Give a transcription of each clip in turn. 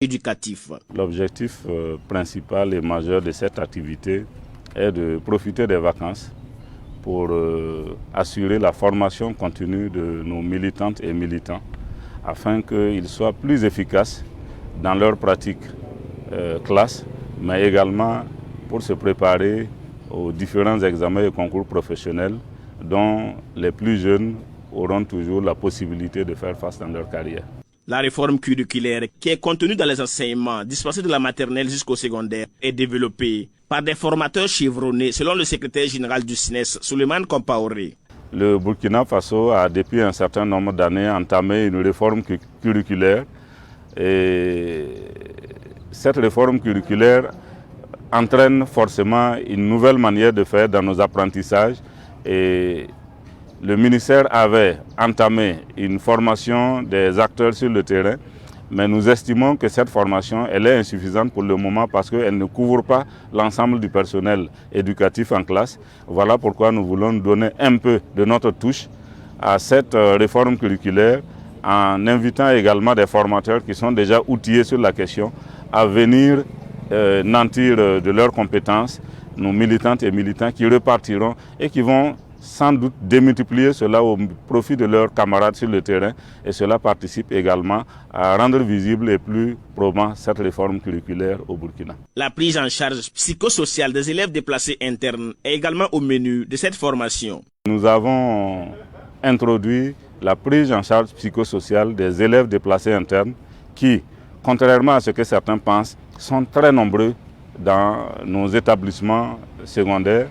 éducatif. L'objectif principal et majeur de cette activité est de profiter des vacances pour assurer la formation continue de nos militantes et militants afin qu'ils soient plus efficaces dans leur pratique classe, mais également pour se préparer aux différents examens et concours professionnels dont les plus jeunes auront toujours la possibilité de faire face dans leur carrière. La réforme curriculaire qui est contenue dans les enseignements dispensés de la maternelle jusqu'au secondaire est développée par des formateurs chevronnés selon le secrétaire général du SNES, Souleymane Compaoré. Le Burkina Faso a depuis un certain nombre d'années entamé une réforme curriculaire et cette réforme curriculaire entraîne forcément une nouvelle manière de faire dans nos apprentissages et le ministère avait entamé une formation des acteurs sur le terrain, mais nous estimons que cette formation elle est insuffisante pour le moment parce qu'elle ne couvre pas l'ensemble du personnel éducatif en classe. Voilà pourquoi nous voulons donner un peu de notre touche à cette réforme curriculaire en invitant également des formateurs qui sont déjà outillés sur la question à venir nantir de leurs compétences nos militantes et militants qui repartiront et qui vont sans doute démultiplier cela au profit de leurs camarades sur le terrain et cela participe également à rendre visible et plus probant cette réforme curriculaire au Burkina. La prise en charge psychosociale des élèves déplacés internes est également au menu de cette formation. Nous avons introduit la prise en charge psychosociale des élèves déplacés internes qui, contrairement à ce que certains pensent, sont très nombreux dans nos établissements secondaires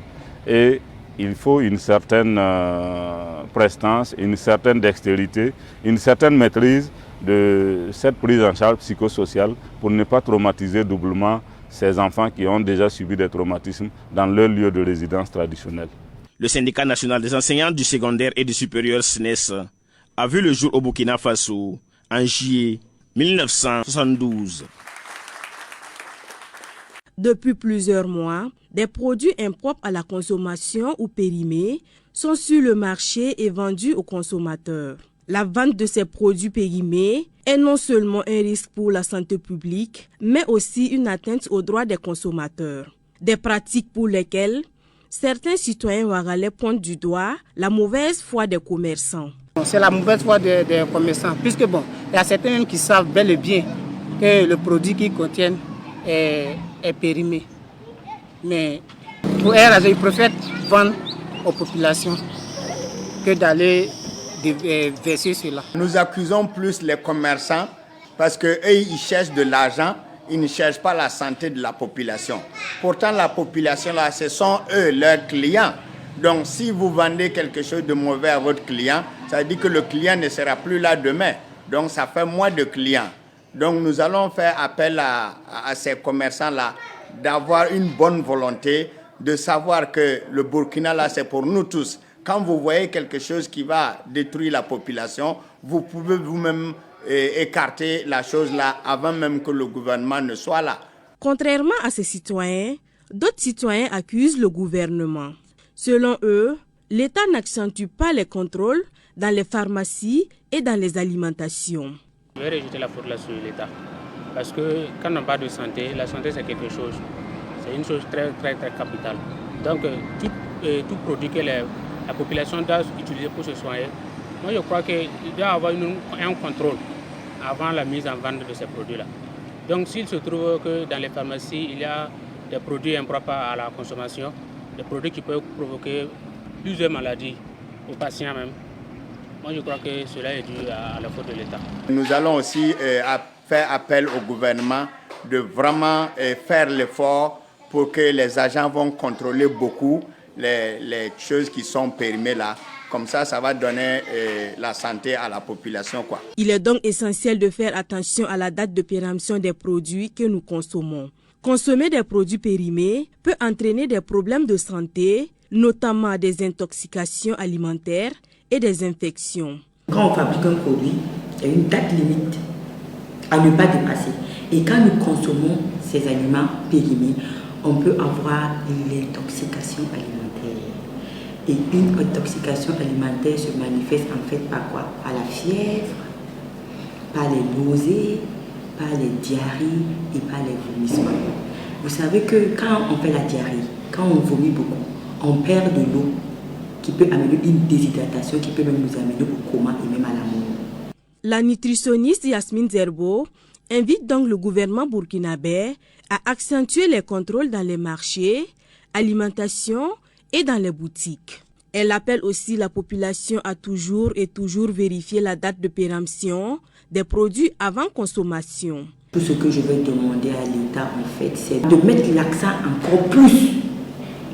et il faut une certaine prestance, une certaine dextérité, une certaine maîtrise de cette prise en charge psychosociale pour ne pas traumatiser doublement ces enfants qui ont déjà subi des traumatismes dans leur lieu de résidence traditionnel. Le syndicat national des enseignants du secondaire et du supérieur SNES a vu le jour au Burkina Faso en juillet 1972. Depuis plusieurs mois, des produits impropres à la consommation ou périmés sont sur le marché et vendus aux consommateurs. La vente de ces produits périmés est non seulement un risque pour la santé publique, mais aussi une atteinte aux droits des consommateurs. Des pratiques pour lesquelles certains citoyens ouagalais pointent du doigt la mauvaise foi des commerçants. C'est la mauvaise foi des commerçants, puisque il y a certains qui savent bel et bien que le produit qu'ils contiennent est périmé. Mais pour eux, ils préfèrent vendre aux populations que d'aller verser cela. Nous accusons plus les commerçants parce qu'eux, ils cherchent de l'argent, ils ne cherchent pas la santé de la population. Pourtant, la population, là, ce sont eux, leurs clients. Donc, si vous vendez quelque chose de mauvais à votre client, ça veut dire que le client ne sera plus là demain. Donc, ça fait moins de clients. Donc, nous allons faire appel à ces commerçants-là d'avoir une bonne volonté, de savoir que le Burkina, là, c'est pour nous tous. Quand vous voyez quelque chose qui va détruire la population, vous pouvez vous-même écarter la chose là avant même que le gouvernement ne soit là. Contrairement à ces citoyens, d'autres citoyens accusent le gouvernement. Selon eux, l'État n'accentue pas les contrôles dans les pharmacies et dans les alimentations. Je vais rejeter la faute là sur l'État. Parce que quand on parle de santé, la santé c'est quelque chose. C'est une chose très capitale. Donc tout produit que la population doit utiliser pour se soigner, moi je crois qu'il doit y avoir un contrôle avant la mise en vente de ces produits-là. Donc s'il se trouve que dans les pharmacies, il y a des produits impropres à la consommation, des produits qui peuvent provoquer plusieurs maladies aux patients même, moi je crois que cela est dû à la faute de l'État. Nous allons aussi faire appel au gouvernement de vraiment faire l'effort pour que les agents vont contrôler beaucoup les choses qui sont périmées là. Comme ça va donner la santé à la population, quoi. Il est donc essentiel de faire attention à la date de péremption des produits que nous consommons. Consommer des produits périmés peut entraîner des problèmes de santé, notamment des intoxications alimentaires et des infections. Quand on fabrique un produit, il y a une date limite à ne pas dépasser. Et quand nous consommons ces aliments périmés, on peut avoir l'intoxication alimentaire. Et une intoxication alimentaire se manifeste en fait par quoi? Par la fièvre, par les nausées, par les diarrhées et par les vomissements. Vous savez que quand on fait la diarrhée, quand on vomit beaucoup, on perd de l'eau qui peut amener une déshydratation, qui peut même nous amener au coma et même à la mort. La nutritionniste Yasmine Zerbo invite donc le gouvernement burkinabé à accentuer les contrôles dans les marchés, alimentation et dans les boutiques. Elle appelle aussi la population à toujours vérifier la date de péremption des produits avant consommation. Tout ce que je vais demander à l'État, en fait, c'est de mettre l'accent encore plus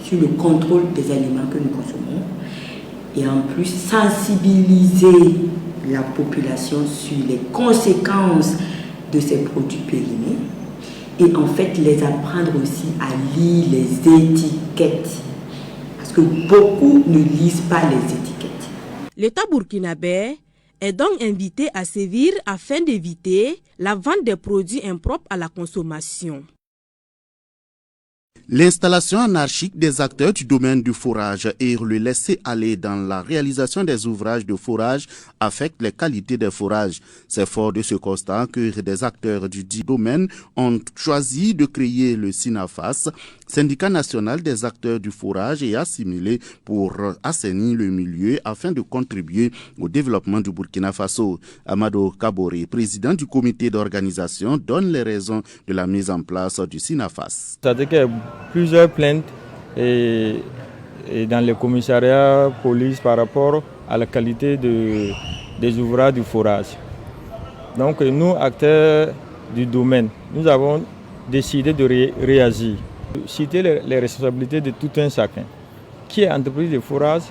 sur le contrôle des aliments que nous consommons et en plus sensibiliser la population sur les conséquences de ces produits périmés et en fait les apprendre aussi à lire les étiquettes. Parce que beaucoup ne lisent pas les étiquettes. L'État burkinabé est donc invité à sévir afin d'éviter la vente des produits impropres à la consommation. L'installation anarchique des acteurs du domaine du forage et le laisser-aller dans la réalisation des ouvrages de forage affectent les qualités des forages. C'est fort de ce constat que des acteurs du dit domaine ont choisi de créer le SINAFAS, syndicat national des acteurs du forage et assimilé pour assainir le milieu afin de contribuer au développement du Burkina Faso. Amado Kabore, président du comité d'organisation, donne les raisons de la mise en place du SINAFAS. C'est-à-dire qu'il y a plusieurs plaintes et dans les commissariats police par rapport à la qualité des ouvrages du forage. Donc nous, acteurs du domaine, nous avons décidé de réagir. Citer les responsabilités de tout un chacun. Qui est entreprise de forage,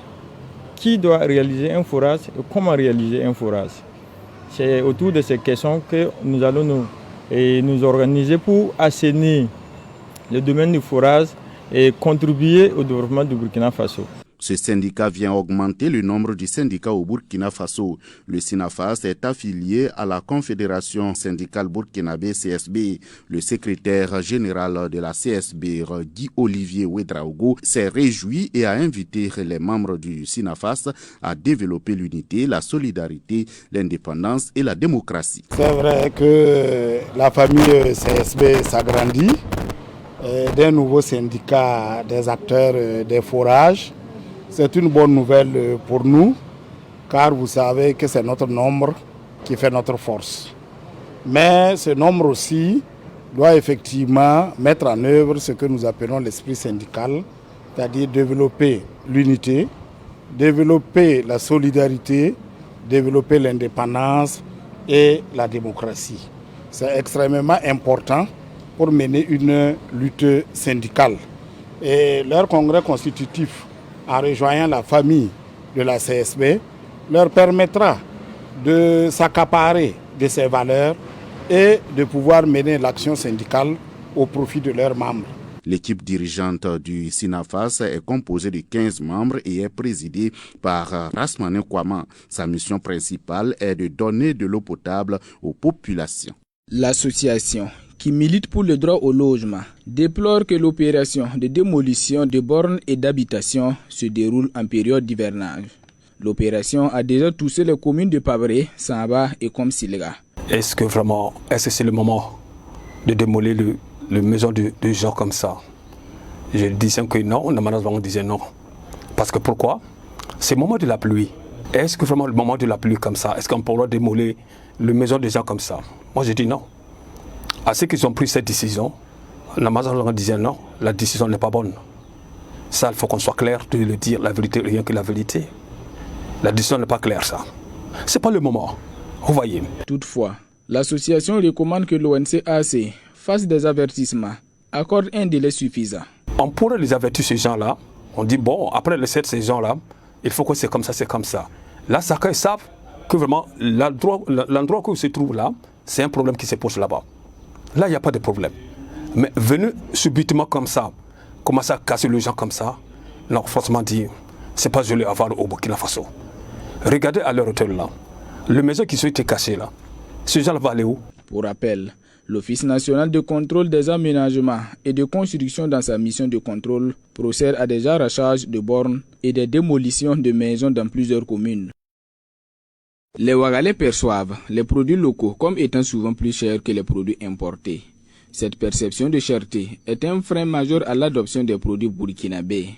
qui doit réaliser un forage et comment réaliser un forage. C'est autour de ces questions que nous allons nous organiser pour assainir le domaine du forage et contribuer au développement du Burkina Faso. Ce syndicat vient augmenter le nombre de syndicats au Burkina Faso. Le SINAFAS est affilié à la Confédération syndicale burkinabé CSB. Le secrétaire général de la CSB, Guy Olivier Ouedraogo, s'est réjoui et a invité les membres du SINAFAS à développer l'unité, la solidarité, l'indépendance et la démocratie. C'est vrai que la famille CSB s'agrandit d'un nouveau syndicat des acteurs des forages. C'est une bonne nouvelle pour nous, car vous savez que c'est notre nombre qui fait notre force. Mais ce nombre aussi doit effectivement mettre en œuvre ce que nous appelons l'esprit syndical, c'est-à-dire développer l'unité, développer la solidarité, développer l'indépendance et la démocratie. C'est extrêmement important pour mener une lutte syndicale. Et leur congrès constitutif, en rejoignant la famille de la CSB, leur permettra de s'accaparer de ces valeurs et de pouvoir mener l'action syndicale au profit de leurs membres. L'équipe dirigeante du SINAFAS est composée de 15 membres et est présidée par Rasmane Kwama. Sa mission principale est de donner de l'eau potable aux populations. L'association qui milite pour le droit au logement, déplore que l'opération de démolition de bornes et d'habitation se déroule en période d'hivernage. L'opération a déjà touché les communes de Pabré, Samba et Komsilega. Est-ce que c'est le moment de démolir les maisons de gens comme ça? Je disais que non, on disait non. Parce que pourquoi? C'est le moment de la pluie. Est-ce que vraiment le moment de la pluie comme ça, est-ce qu'on pourra démolir les maisons de gens comme ça? Moi je dis non. À ceux qui ont pris cette décision, la majorité disait non, la décision n'est pas bonne. Ça, il faut qu'on soit clair de le dire, la vérité, rien que la vérité. La décision n'est pas claire, ça. Ce n'est pas le moment, vous voyez. Toutefois, l'association recommande que l'ONCAC fasse des avertissements, accorde un délai suffisant. On pourrait les avertir ces gens-là, on dit bon, après les 7 ces gens-là, il faut que c'est comme ça, c'est comme ça. Là, chacun savent que vraiment l'endroit où ils se trouvent là, c'est un problème qui se pose là-bas. Là, il n'y a pas de problème. Mais venir subitement comme ça, commencer à casser les gens comme ça, non, franchement dit, c'est pas joli à voir au Burkina Faso. Regardez à leur hôtel là, les maisons qui ont été cassées là, ces gens-là vont aller où? Pour rappel, l'Office national de contrôle des aménagements et de construction dans sa mission de contrôle procède à des arrachages de bornes et des démolitions de maisons dans plusieurs communes. Les Ouagalais perçoivent les produits locaux comme étant souvent plus chers que les produits importés. Cette perception de cherté est un frein majeur à l'adoption des produits burkinabés.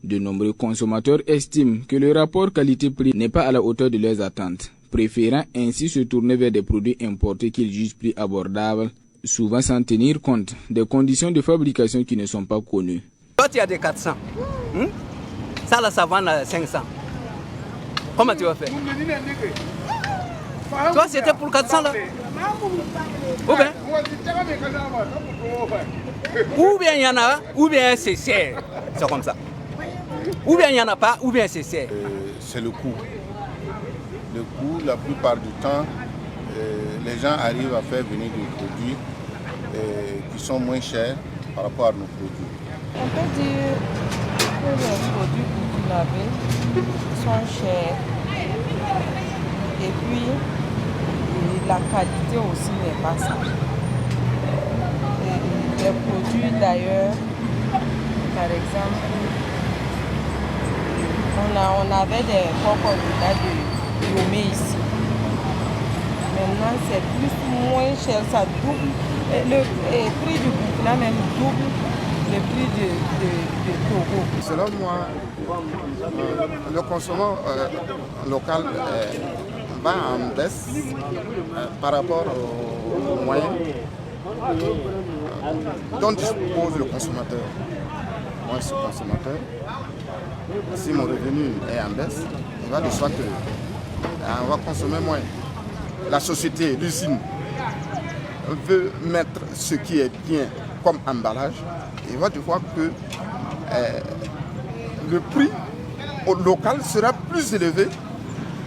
De nombreux consommateurs estiment que le rapport qualité-prix n'est pas à la hauteur de leurs attentes, préférant ainsi se tourner vers des produits importés qu'ils jugent plus abordables, souvent sans tenir compte des conditions de fabrication qui ne sont pas connues. Toi, tu as des 400. Ça, là, ça vend à 500. Comment tu vas faire? Toi, c'était pour 400 là. Ou bien il y en a, ou bien c'est cher. C'est comme ça. Ou bien il n'y en a pas, ou bien c'est cher. C'est le coût. Le coût, la plupart du temps, les gens arrivent à faire venir des produits qui sont moins chers par rapport à nos produits. On peut dire que les produits burkinabés sont chers. Et puis, la qualité aussi n'est pas ça. Et les produits d'ailleurs, par exemple, on avait des coconuts de Yomé ici. Maintenant, c'est plus moins cher, ça double. Le prix du Burkina même double le prix de Togo. Selon moi, le consommant local va en baisse par rapport aux moyens dont dispose le consommateur. Moi, je suis consommateur. Si mon revenu est en baisse, il va de soi qu'on va consommer moins. La société, l'usine, veut mettre ce qui est bien comme emballage. Il va de voir que le prix au local sera plus élevé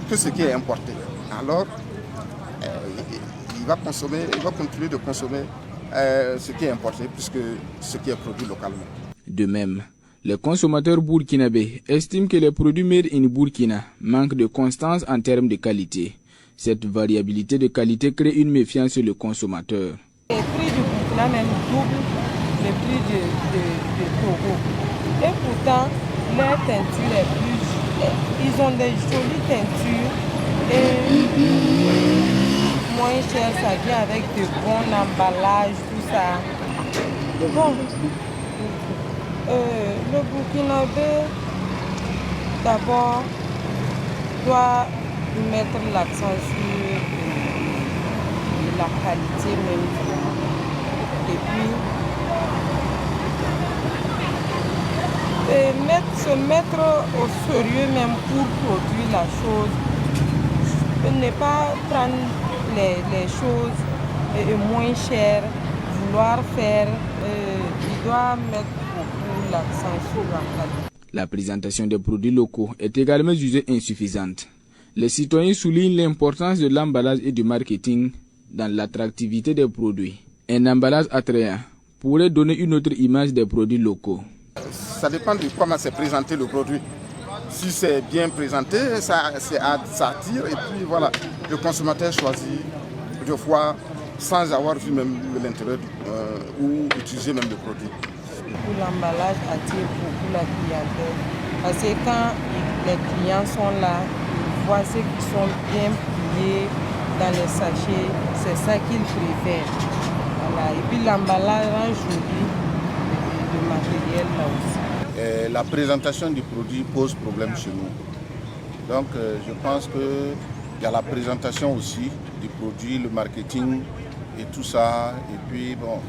que ce qui est importé. Alors, il va continuer de consommer ce qui est importé plus que ce qui est produit localement. De même, les consommateurs burkinabés estiment que les produits made in Burkina manquent de constance en termes de qualité. Cette variabilité de qualité crée une méfiance sur le consommateur. Les prix du Burkina même double le prix de Togo. Et pourtant, leur teinture est plus... Ils ont des jolies teintures et moins cher, ça vient avec de bons emballages, tout ça. Bon, le Burkinabé, d'abord, doit mettre l'accent sur la qualité même. Et puis, se mettre au sérieux même pour produire la chose. Ne pas prendre les choses moins chères, vouloir faire, il doit mettre beaucoup l'accent sur la qualité. La présentation des produits locaux est également jugée insuffisante. Les citoyens soulignent l'importance de l'emballage et du marketing dans l'attractivité des produits. Un emballage attrayant pourrait donner une autre image des produits locaux. Ça dépend de comment c'est présenté le produit. Si c'est bien présenté, ça attire et puis voilà, le consommateur choisit de fois sans avoir vu même l'intérêt ou utiliser même le produit. L'emballage attire beaucoup la clientèle parce que quand les clients sont là, ils voient ceux qui sont bien pliés dans les sachets, c'est ça qu'ils préfèrent. Voilà. Et puis l'emballage rend joli le matériel là aussi. La présentation du produit pose problème chez nous. Donc je pense qu'il y a la présentation aussi du produit, le marketing et tout ça. Et puis bon,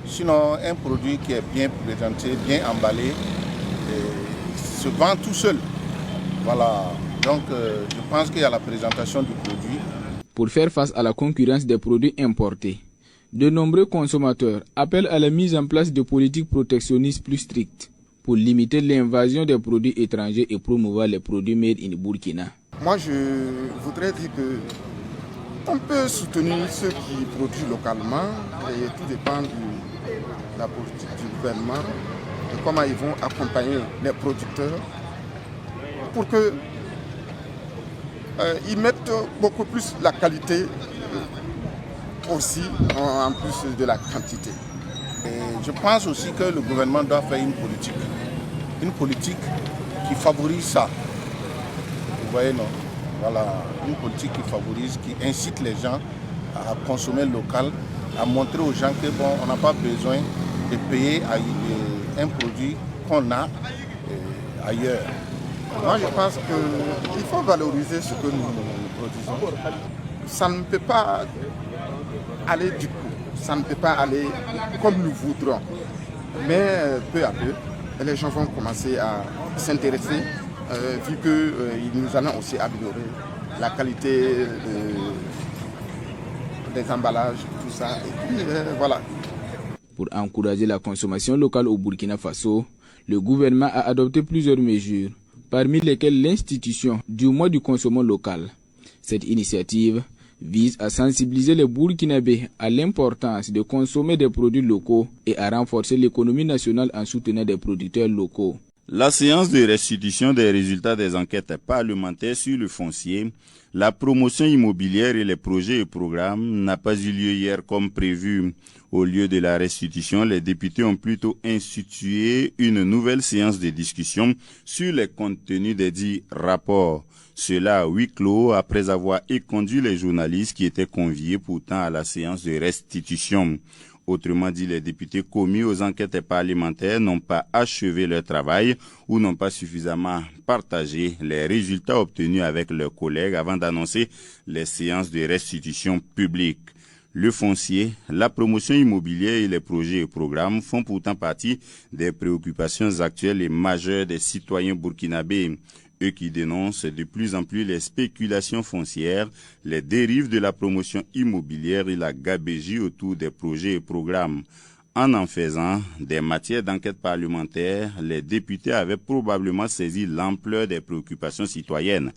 sinon un produit qui est bien présenté, bien emballé, se vend tout seul. Voilà. Donc je pense qu'il y a la présentation du produit. Pour faire face à la concurrence des produits importés, de nombreux consommateurs appellent à la mise en place de politiques protectionnistes plus strictes pour limiter l'invasion des produits étrangers et promouvoir les produits made in Burkina. Moi, je voudrais dire qu'on peut soutenir ceux qui produisent localement et tout dépend de la politique du gouvernement, de comment ils vont accompagner les producteurs pour que ils mettent beaucoup plus la qualité aussi en plus de la quantité. Et je pense aussi que le gouvernement doit faire une politique qui favorise ça. Vous voyez, non? Voilà, une politique qui favorise, qui incite les gens à consommer local, à montrer aux gens que bon, on n'a pas besoin de payer un produit qu'on a ailleurs. Moi, je pense qu'il faut valoriser ce que nous produisons. Ça ne peut pas aller du coup, ça ne peut pas aller comme nous voudrons. Mais peu à peu, les gens vont commencer à s'intéresser, vu que nous allons aussi améliorer la qualité des emballages, tout ça. Et puis, voilà. Pour encourager la consommation locale au Burkina Faso, le gouvernement a adopté plusieurs mesures, parmi lesquelles l'institution du mois du consommant local. Cette initiative vise à sensibiliser les Burkinabés à l'importance de consommer des produits locaux et à renforcer l'économie nationale en soutenant des producteurs locaux. La séance de restitution des résultats des enquêtes parlementaires sur le foncier, la promotion immobilière et les projets et programmes n'a pas eu lieu hier comme prévu. Au lieu de la restitution, les députés ont plutôt institué une nouvelle séance de discussion sur les contenus des dits rapports. Cela à huis clos après avoir éconduit les journalistes qui étaient conviés pourtant à la séance de restitution. Autrement dit, les députés commis aux enquêtes parlementaires n'ont pas achevé leur travail ou n'ont pas suffisamment partagé les résultats obtenus avec leurs collègues avant d'annoncer les séances de restitution publique. Le foncier, la promotion immobilière et les projets et programmes font pourtant partie des préoccupations actuelles et majeures des citoyens burkinabés. Eux qui dénoncent de plus en plus les spéculations foncières, les dérives de la promotion immobilière et la gabegie autour des projets et programmes. En faisant des matières d'enquête parlementaire, les députés avaient probablement saisi l'ampleur des préoccupations citoyennes,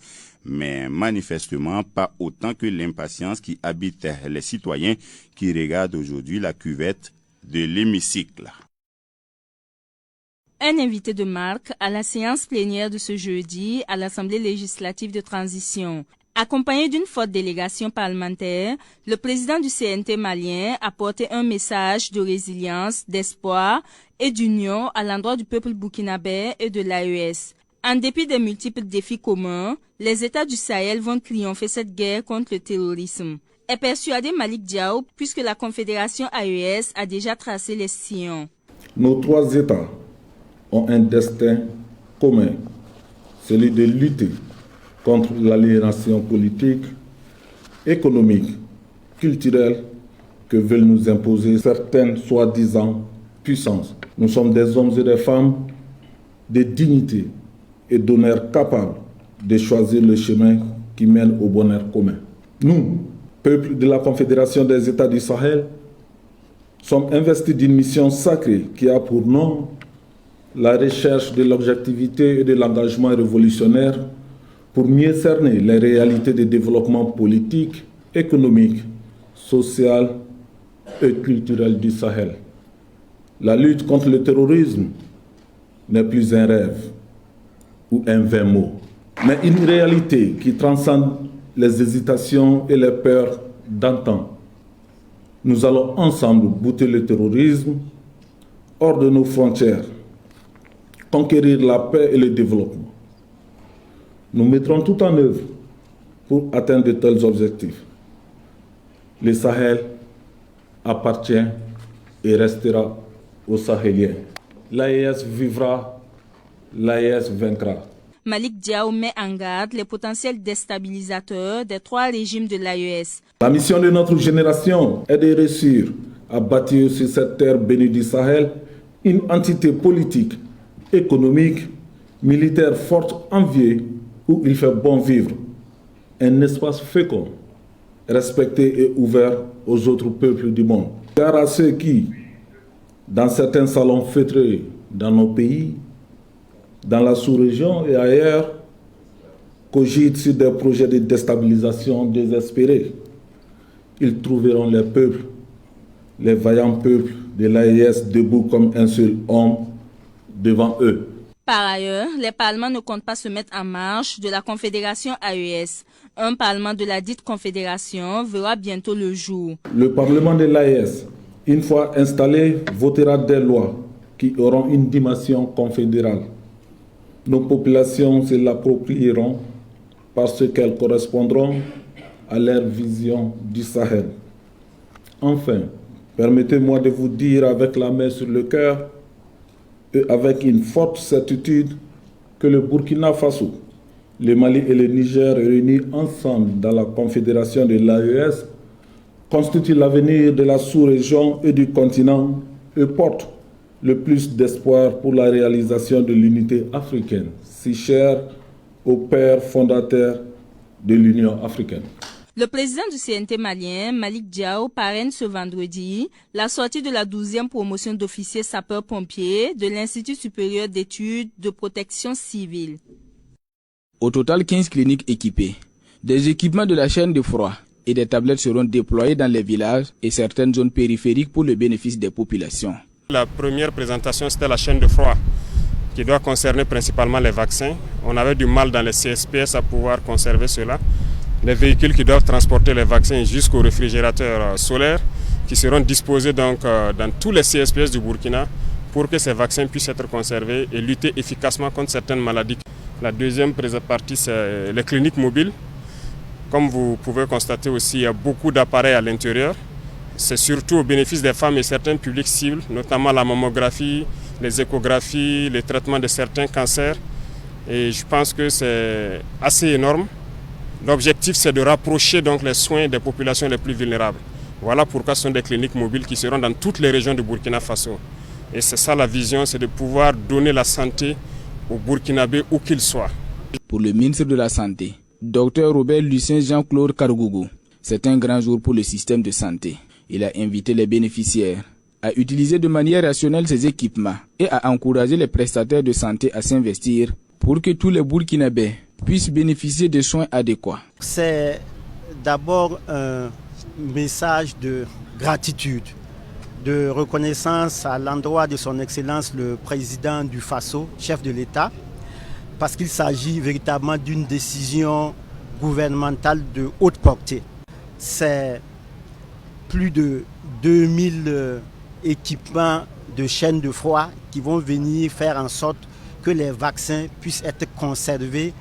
mais manifestement pas autant que l'impatience qui habite les citoyens qui regardent aujourd'hui la cuvette de l'hémicycle. Un invité de marque à la séance plénière de ce jeudi à l'Assemblée législative de transition. Accompagné d'une forte délégation parlementaire, le président du CNT malien a porté un message de résilience, d'espoir et d'union à l'endroit du peuple burkinabé et de l'AES. En dépit des multiples défis communs, les États du Sahel vont triompher cette guerre contre le terrorisme. Est persuadé Malik Diaw puisque la Confédération AES a déjà tracé les sillons. Nos trois États ont un destin commun, celui de lutter contre l'aliénation politique, économique, culturelle que veulent nous imposer certaines soi-disant puissances. Nous sommes des hommes et des femmes de dignité et d'honneur capables de choisir le chemin qui mène au bonheur commun. Nous, peuple de la Confédération des États du Sahel, sommes investis d'une mission sacrée qui a pour nom la recherche de l'objectivité et de l'engagement révolutionnaire pour mieux cerner les réalités de développement politique, économique, social et culturel du Sahel. La lutte contre le terrorisme n'est plus un rêve ou un vain mot, mais une réalité qui transcende les hésitations et les peurs d'antan. Nous allons ensemble bouter le terrorisme hors de nos frontières, conquérir la paix et le développement. Nous mettrons tout en œuvre pour atteindre de tels objectifs. Le Sahel appartient et restera aux Sahéliens. L'AES vivra, l'AES vaincra. Malik Diaw met en garde les potentiels déstabilisateurs des trois régimes de l'AES. La mission de notre génération est de réussir à bâtir sur cette terre bénie du Sahel une entité politique, économique, militaire forte, enviée, où il fait bon vivre. Un espace fécond, respecté et ouvert aux autres peuples du monde. Car à ceux qui, dans certains salons feutrés dans nos pays, dans la sous-région et ailleurs, cogitent sur des projets de déstabilisation désespérés, ils trouveront les peuples, les vaillants peuples de l'AES debout comme un seul homme devant eux. Par ailleurs, les parlements ne comptent pas se mettre en marche de la Confédération AES. Un parlement de la dite Confédération verra bientôt le jour. Le parlement de l'AES, une fois installé, votera des lois qui auront une dimension confédérale. Nos populations se l'approprieront parce qu'elles correspondront à leur vision du Sahel. Enfin, permettez-moi de vous dire avec la main sur le cœur et avec une forte certitude que le Burkina Faso, le Mali et le Niger réunis ensemble dans la confédération de l'AES constituent l'avenir de la sous-région et du continent et portent le plus d'espoir pour la réalisation de l'unité africaine, si chère au père fondateur de l'Union africaine. Le président du CNT malien, Malik Diao, parraine ce vendredi la sortie de la 12e promotion d'officiers sapeurs-pompiers de l'Institut supérieur d'études de protection civile. Au total, 15 cliniques équipées. Des équipements de la chaîne de froid et des tablettes seront déployés dans les villages et certaines zones périphériques pour le bénéfice des populations. La première présentation, c'était la chaîne de froid qui doit concerner principalement les vaccins. On avait du mal dans les CSPS à pouvoir conserver cela. Les véhicules qui doivent transporter les vaccins jusqu'aux réfrigérateurs solaires qui seront disposés donc dans tous les CSPS du Burkina pour que ces vaccins puissent être conservés et lutter efficacement contre certaines maladies. La deuxième partie, c'est les cliniques mobiles. Comme vous pouvez constater aussi, il y a beaucoup d'appareils à l'intérieur. C'est surtout au bénéfice des femmes et certains publics cibles, notamment la mammographie, les échographies, les traitements de certains cancers. Et je pense que c'est assez énorme. L'objectif, c'est de rapprocher donc les soins des populations les plus vulnérables. Voilà pourquoi ce sont des cliniques mobiles qui seront dans toutes les régions du Burkina Faso. Et c'est ça la vision, c'est de pouvoir donner la santé aux Burkinabés où qu'ils soient. Pour le ministre de la Santé, Dr Robert Lucien Jean-Claude Karougou, c'est un grand jour pour le système de santé. Il a invité les bénéficiaires à utiliser de manière rationnelle ces équipements et à encourager les prestataires de santé à s'investir pour que tous les Burkinabés puissent bénéficier de soins adéquats. C'est d'abord un message de gratitude, de reconnaissance à l'endroit de son Excellence le président du Faso, chef de l'État, parce qu'il s'agit véritablement d'une décision gouvernementale de haute portée. C'est plus de 2000 équipements de chaînes de froid qui vont venir faire en sorte que les vaccins puissent être conservés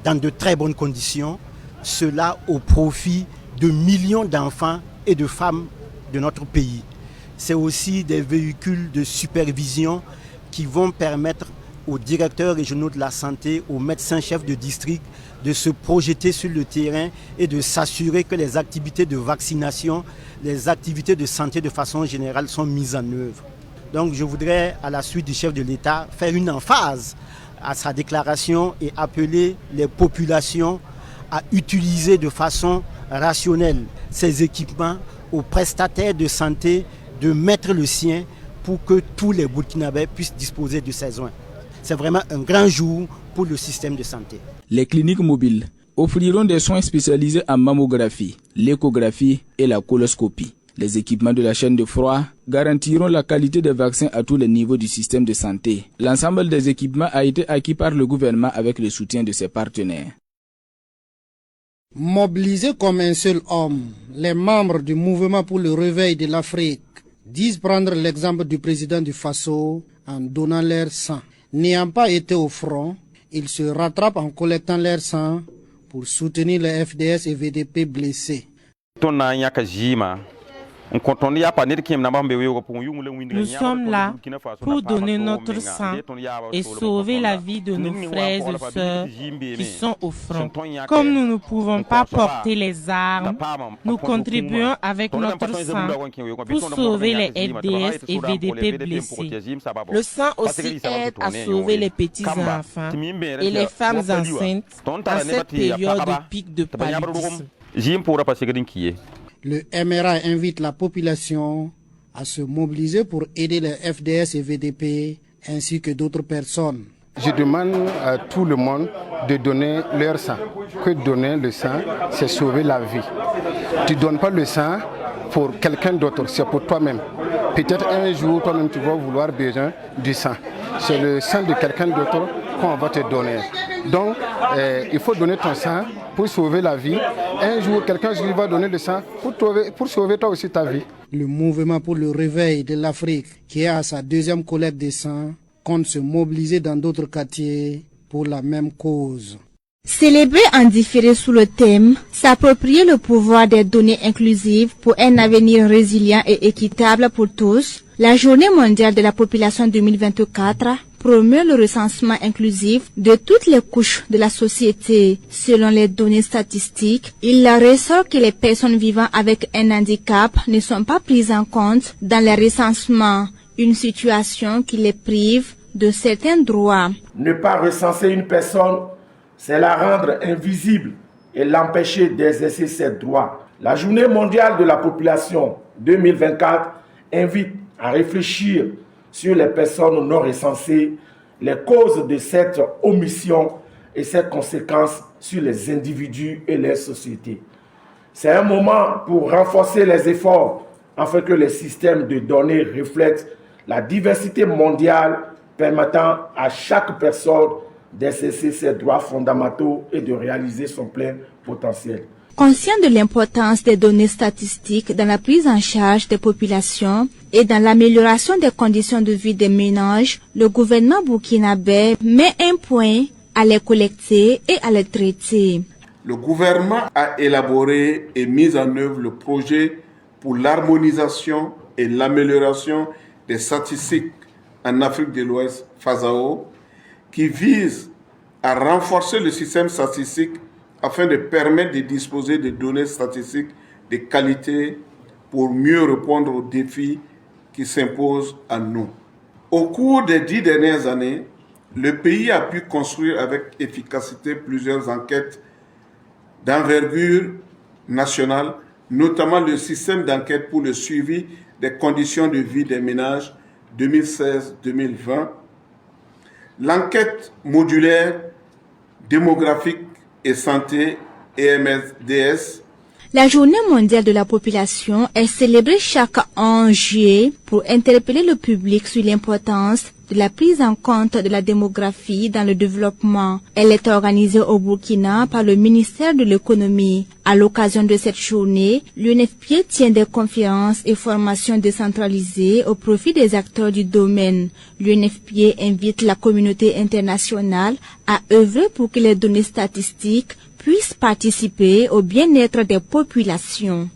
dans de très bonnes conditions, cela au profit de millions d'enfants et de femmes de notre pays. C'est aussi des véhicules de supervision qui vont permettre aux directeurs régionaux de la santé, aux médecins-chefs de district de se projeter sur le terrain et de s'assurer que les activités de vaccination, les activités de santé de façon générale sont mises en œuvre. Donc je voudrais, à la suite du chef de l'État, faire une emphase à sa déclaration et appeler les populations à utiliser de façon rationnelle ces équipements, aux prestataires de santé de mettre le sien pour que tous les Burkinabés puissent disposer de ces soins. C'est vraiment un grand jour pour le système de santé. Les cliniques mobiles offriront des soins spécialisés en mammographie, l'échographie et la coloscopie. Les équipements de la chaîne de froid garantiront la qualité des vaccins à tous les niveaux du système de santé. L'ensemble des équipements a été acquis par le gouvernement avec le soutien de ses partenaires. Mobilisés comme un seul homme, les membres du mouvement pour le réveil de l'Afrique disent prendre l'exemple du président du Faso en donnant leur sang. N'ayant pas été au front, ils se rattrapent en collectant leur sang pour soutenir les FDS et VDP blessés. Nous sommes là pour donner notre sang et sauver la vie de nos frères et sœurs qui sont au front. Comme nous ne pouvons pas porter les armes, nous contribuons avec notre sang pour sauver les FDS et VDP blessés. Le sang aussi aide à sauver les petits-enfants et les femmes enceintes en cette période de pic de paludisme. Le MRA invite la population à se mobiliser pour aider les FDS et VDP ainsi que d'autres personnes. Je demande à tout le monde de donner leur sang. Que donner le sang, c'est sauver la vie. Tu ne donnes pas le sang pour quelqu'un d'autre, c'est pour toi-même. Peut-être un jour, toi-même, tu vas vouloir besoin du sang. C'est le sang de quelqu'un d'autre qu'on va te donner. Donc, il faut donner ton sang pour sauver la vie. Un jour, quelqu'un va donner le sang pour sauver toi aussi ta vie. Le mouvement pour le réveil de l'Afrique, qui est à sa deuxième collecte de sang, compte se mobiliser dans d'autres quartiers pour la même cause. Célébré en différé sous le thème « S'approprier le pouvoir des données inclusives pour un avenir résilient et équitable pour tous », la Journée mondiale de la population 2024 promeut le recensement inclusif de toutes les couches de la société. Selon les données statistiques, il ressort que les personnes vivant avec un handicap ne sont pas prises en compte dans les recensements, une situation qui les prive de certains droits. Ne pas recenser une personne, c'est la rendre invisible et l'empêcher d'exercer ses droits. La Journée mondiale de la population 2024 invite à réfléchir sur les personnes non recensées, les causes de cette omission et ses conséquences sur les individus et les sociétés. C'est un moment pour renforcer les efforts afin que les systèmes de données reflètent la diversité mondiale permettant à chaque personne d'exercer ses droits fondamentaux et de réaliser son plein potentiel. Conscient de l'importance des données statistiques dans la prise en charge des populations et dans l'amélioration des conditions de vie des ménages, le gouvernement burkinabé met un point à les collecter et à les traiter. Le gouvernement a élaboré et mis en œuvre le projet pour l'harmonisation et l'amélioration des statistiques en Afrique de l'Ouest, FASAO, qui vise à renforcer le système statistique afin de permettre de disposer de données statistiques de qualité pour mieux répondre aux défis qui s'imposent à nous. Au cours des 10 dernières années, le pays a pu construire avec efficacité plusieurs enquêtes d'envergure nationale, notamment le système d'enquête pour le suivi des conditions de vie des ménages 2016-2020, l'enquête modulaire démographique et santé EMSDS. La Journée mondiale de la population est célébrée chaque 11 juillet pour interpeller le public sur l'importance de la prise en compte de la démographie dans le développement. Elle est organisée au Burkina par le ministère de l'économie. À l'occasion de cette journée, l'UNFPA tient des conférences et formations décentralisées au profit des acteurs du domaine. L'UNFPA invite la communauté internationale à œuvrer pour que les données statistiques puissent participer au bien-être des populations.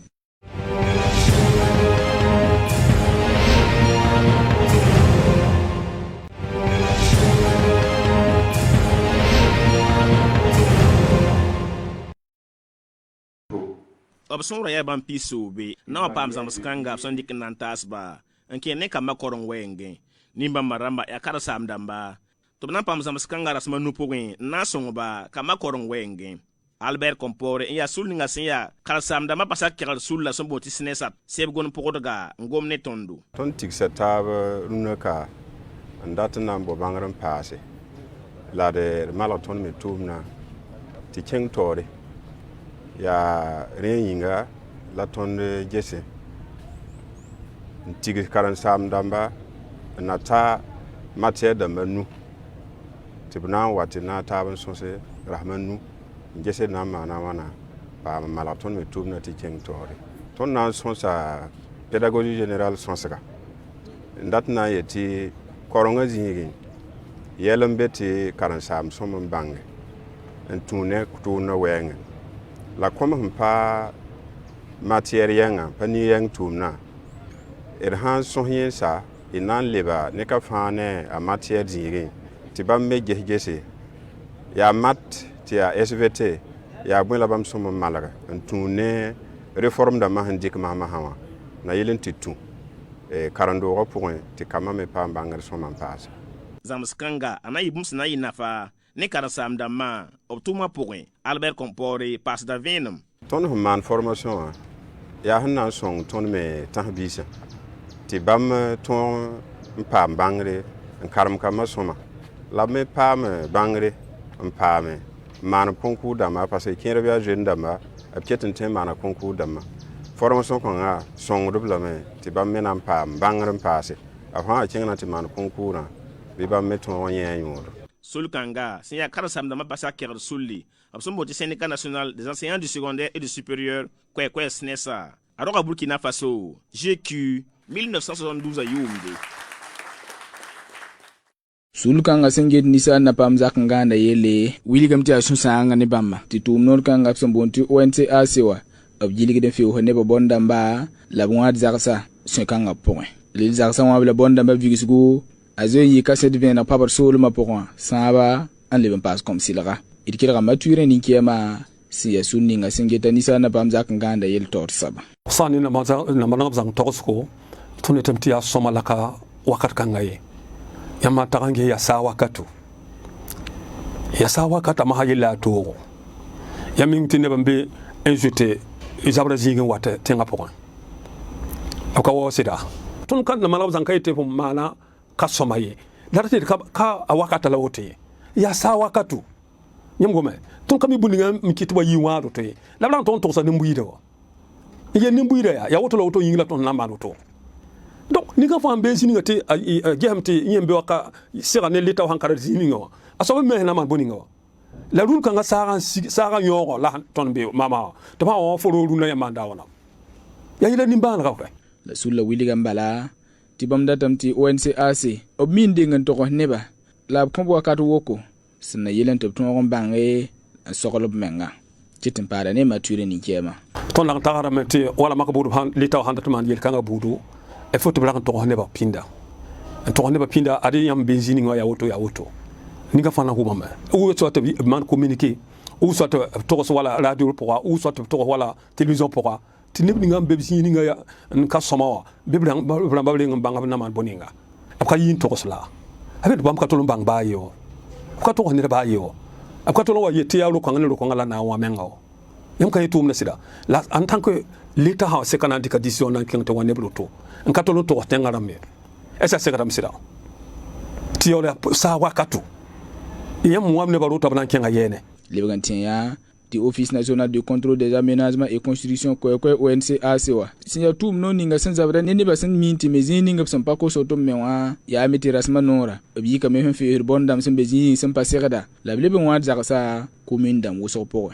Opson raya ban piso be na pam zam skanga son dik nan tasba anke ne kama koron wenge nimba maramba ya kara sam damba to na pam zam skanga rasma nupo wen na songo ba kama koron wenge Albert Compore ya sulninga sinya kara sam damba pasa kira sulla son boti sinesa seb gon pokodaga ngom ne tondu ton tiksa tab runaka andata nan bo bangaran passe la de malaton me tumna ti keng tore ya reyinga la tonde jesse tigi karan sam damba na ta matière de menu tibna wati na ta ban sonse rahmanu jesse na mana wana pa malaton me tubna ti keng tore ton na sonsa pédagogie générale sonsa ndatna yeti koronga zingi yelam beti karan sam somon bange en tune kutuna wenge la comme pas matière yanga pani yang tumna han sohien sa inan leba ne ka fane a matière zingi tibam me jehjese ya mat tia SVT ya bun labam somo malaga tune réforme da mahandik ma hawa na yelen titu karando ro point ti kama me pa bangal somo passe zamskanga anayi bumsna yinafa ne karasam dama obtuma point Albert Compore passe da venum ton man formation ya hanna song ton me tahbisa ti bam ton pam bangre en karam kama soma la me pam bangre en pam man concours dama parce que kien revia jeune dama a pietin tem man concours dama formation kon a song double me ti bam me nan pam bangre passe avant a kien ti man concours bi bam me ton yen yoro Solkanga, c'est un carasam de ma passa qui Souli, absolument du syndicat national des enseignants du secondaire et du supérieur, Kwekwe Snessa, à Burkina Faso, GQ, 1972 à Youmde. Sulkanga senget nisa na pamzak nganda yele William tia susanga ne bamba titum nor kanga sombonti ONC asewa objili de fiu ne bonda mba la bwad zaksa sekanga point le zaksa wa la bonda mba vigisgo azo yi kaset vena pabar sol ma point saba an le passe comme silra il kira mature ni kiema si ya sunni nga sengeta nisa na pamzak nganda yel tot saba sani na manab zang tosko tune temtia soma laka wakat kangaye yama tarange ya sawa katu ya sawa kata mahayila to yamin tine bambe injute izabra zingin wata tenga pokon akawo sida tun kan na malab zan kai te fo mana kasomaye darate ka awakata lawote ya sawa katu nyamgome tun kami buninga mikitwa yiwa to te labran ton to sa nimbuida ye nimbuida ya woto lawoto yingla ton lambano to donc ni ka fam be sini ngati gemti yembe waka sira ne lita hankara zini ngo aso me na man boningo la run kanga sara yoro la ton be mama to ma o foro run na manda wona ya ila nimban ka la sulla wili gambala tibam datamti ONCAC obminde ngan to ko neba la kombo wakatu woko sina yelen to ton bange sokolob menga titin para ne mature ni kema ton la tagara meti wala makabudu lita handa to man yel kanga budu e faut to blan to neba pinda to neba pinda adi yam benzini ngo ya woto ni ka fana huma ou soit man communiquer ou soit to so wala radio pour ou soit to wala télévision pour tinib ni ngam bebsi ni nga ya ka somawa bebran bable ngam banga na man boninga ka yin to sala avec bam ka to bang ba yo ka to ne ba yo ka to wa yeti ya ro ko ngalo ko ngala na wa mengo yam ka yitum na sida la en tant que l'état ha se kana dikadison nan kin to wa ne bloto en ka to to tengara me esa se kada sida ti yo la sa wa katu yam mo amne baro tabnan kin ayene Libantia du Office national de contrôle des aménagements et constructions kwekwe ONCAC sinya tum no ninga senza bra ne ba sen minti mezi ninga sem pa ko soto mewa ya meti rasma nora obi ka me fe bondam sem bezi sem pa serada la blebe wa zakasa commune dam wo sopo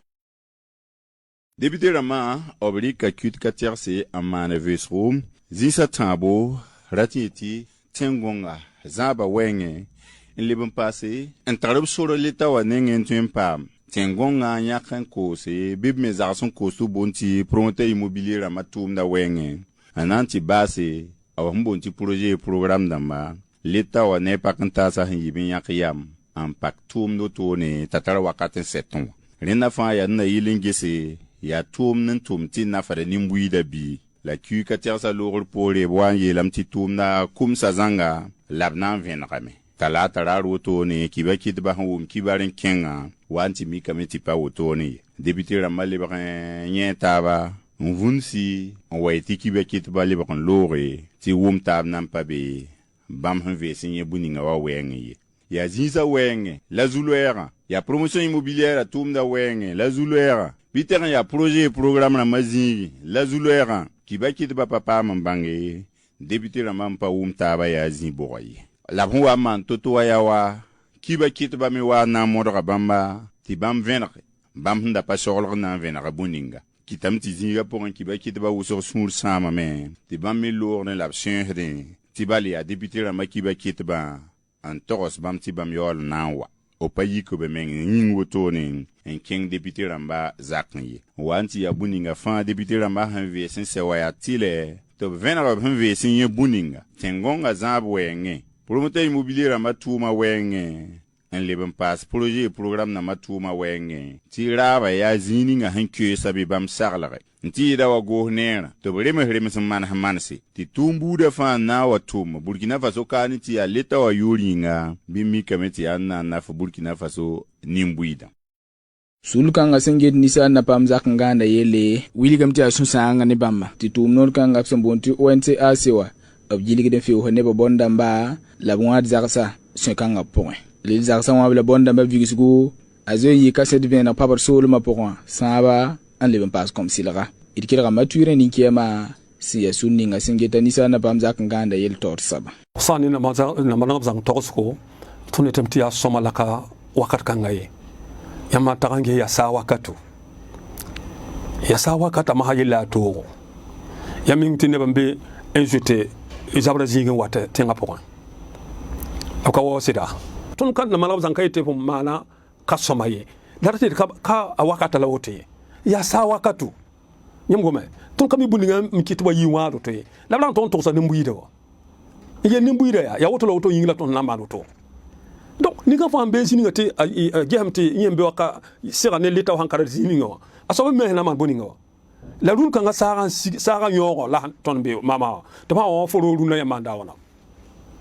député Rama obli ka kut ka tierse amane vesrum zisa tabo ratiti tengonga zaba wenge in liban passé en tarab soro leta wa nengen tumpam tengonga nyakan kose bib me zarson kosu bonti promoteur immobilier ramatum da wenge ananti base aw mbonti projet programme damba leta wa ne pakanta sa yibin yakiyam en pactum do tone tatara wakati seton rena fa ya na yilingese ya tum nan tumti na fare nimbuida bi la ku kater sa lor pole wan yelam ti tum na kum sa zanga labnan venrame talata raroto ne kiba kitba hum kibarin kenga wanti mi kamiti pa wotoni député ramale ba nyetaba mvunsi waiti kiba kitba le ba lore ti wum tab nan pa be bam han vesinye buninga wa wenge ya zinsa wenge la zuluera ya promotion immobilière à tumda wenge la zuluera Peter ya projet programme na mazingi la zuluera kiba kitba papa mambange député ramampa wum taba ya zinboye la huwa man toto yawa kiba kitba mi wa na modra bamba ti bam venre bam nda pa sorol na venre buninga kitam ti zinga pour un kiba kitba wo sur sour sama me ti bam mi lour ne la chien ti bali a député la kiba kitba en toros bam ti bam yol nawa o payi ko be men ningo toni en king député ramba zakni wanti ya buninga fa député ramba han ve sen se wa ya tile to venre han ve sin buninga tengonga zabu wenge promoteur immobilier à Matuma wenge en leben pass projet programme na Matuma wenge ti raba ya zininga hanke sabi bam sarlare nti da wa gohnera to breme hreme man hamansi ti tumbu da fa na wa tum Burkina Faso kani ti ya leta wa yuringa bimi kameti anna na fa Burkina Faso nimbuida sulkanga senget nisa na pamzak nganda yele William tia susanga ne bamba ti tum nor kanga sombonti ONCAC objili de fiu ne bonda mba la bwad zaksa sekanga point le zaksa wa la bonda mba vigisgo azo yi kaset vena pabar sol ma point saba an le passe comme silra il kira mature ni kiema si ya sunni nga singeta nisa na pamzak nganda yel tot saba sani na manab zang tosko tune temti ya soma laka wakat kangaye yama tarange ya sa wakatu mahayila to yamin tine bambe injute izabra zingin wata tenga pokon akawo sida ton kan na malaw zankai te pum mana kasomaye darate ka awakata la wote ya sa wakatu nyam gome ton kami bulinga mkitwa yiwa do te la blan ton to sa nimbuide wo ye nimbuide ya woto la woto yingla ton namba do to donc ni ka fam be sini ngati gehamte yembe waka sira ne leta hankara sini ngo aso me na man boningo la run kan saran yoro la ton be mama to ma o foro run na yamanda wona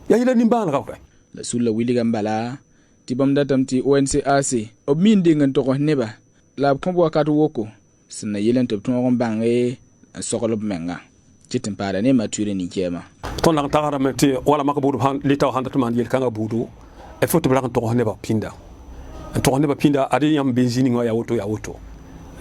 ya yila nimbana ka ka la sulla William Bala ti bam datam ti ONCAC o min de ngan to ko neba la ko bo ka to woko sina yelen to ton bange sokolo menga titin para ne mature ni kema ton la tagara meti wala makabudu han leta han datman yel kanga budu e faut bla to neba pinda to neba pinda adi yam benzini ngo ya woto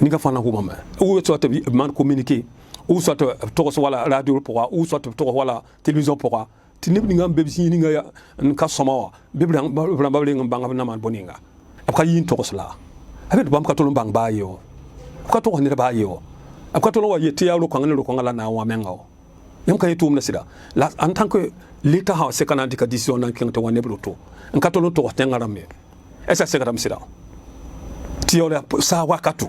ni ka fana ko mama ou soit man communiquer ou soit to wala radio pour ou soit to wala télévision pour ti nebni ngam be bisi ni nga ka somawa be bla bable ngam banga na man boninga apka yin to sala abe bam ka to bang ba yo ka to ne ba yo apka to wa yete ya lo ko ngalo ko ngala na wa menga yam ka yitum na sida la en tant que l'état ha se kana dika décision nan kin to wa neblo to en ka to lo to tengara me esa se garam sida ti yo la sa wakatu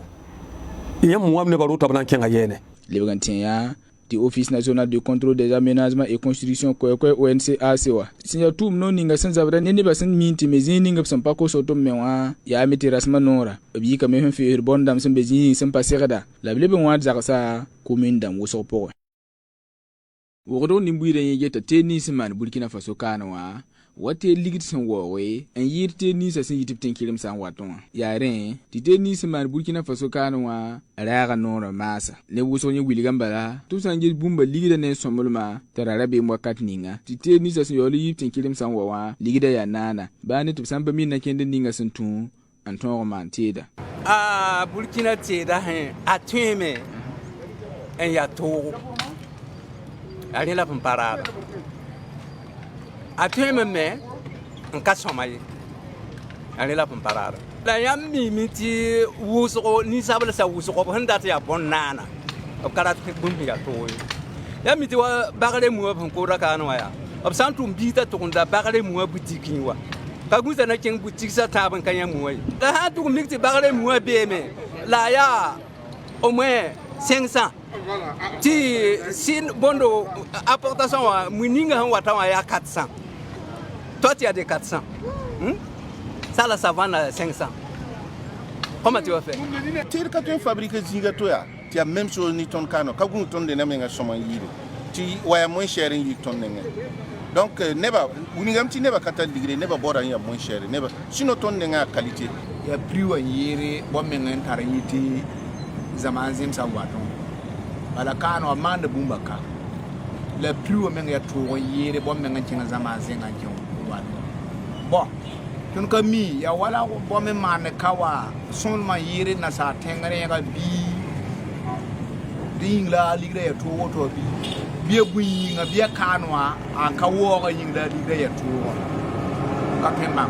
yam mo amne baro to ban kin ayene Lebantia du Office national de contrôle des aménagements et constructions ONCAC wa sinya tum no ninga sen zabra ne ba sen minti mezi ninga san pa ko soto mewa ya meti rasma nora bi ka me fe bon dam sen bezi sen pa serada la blebe wa zakasa commune dam wo so po wodo nimbuire yeta tennis man Burkina Faso kanwa wate ligit sen wowe en yirte ni sa sen yitip ten kilim san waton yaren ti tennis man Burkina Faso kanwa raga nora masa le wuso ni William Bala to san je bumba ligida ne somulma tarara be mo katninga ti tennis sa sen yoli yip ten kilim san wawa ligida ya nana ba ne to san ba min na kende ninga sen tun anton man teda Burkina teda hen atweme en ya to ali la parada atweme me nka somaye ali la parada la yam miti wuso ni sabla sa wuso ko handa ta ya bonnana o karat bumbi ya to ya miti wa bagale mu wa ko ra kana wa ya ob santum bita to kunda bagale mu wa butiki wa ka gusa na ken butiki sa ta ban kan ya mu wa ka ha to miti bagale mu wa be me la ya au moins 500 ti sin bondo apportation wa muninga han wata wa ya 400 toi tu as des 400 ça la savane à 500 comment tu vas faire tu quand tu fabriques zinga toya tu as même chose ni ton kano ka gun ton de na menga soma yiri ti wa moins cher ni ton nenga donc neba uningam ti neba kata degré neba bora ya moins cher neba sino ton nenga qualité ya prix wa yiri bo menga tarayiti zaman zim sa wato bala kano amanda bumbaka le plus menga ya to yiri bo menga tinga zaman zinga jon wato bon tun ka mi ya wala bo me man kawa son ma yiri na sa tengare ga bi dingla ligre ya to woto bi buyi nga bi kano a kawo ga yingla ligre ya to ka pemba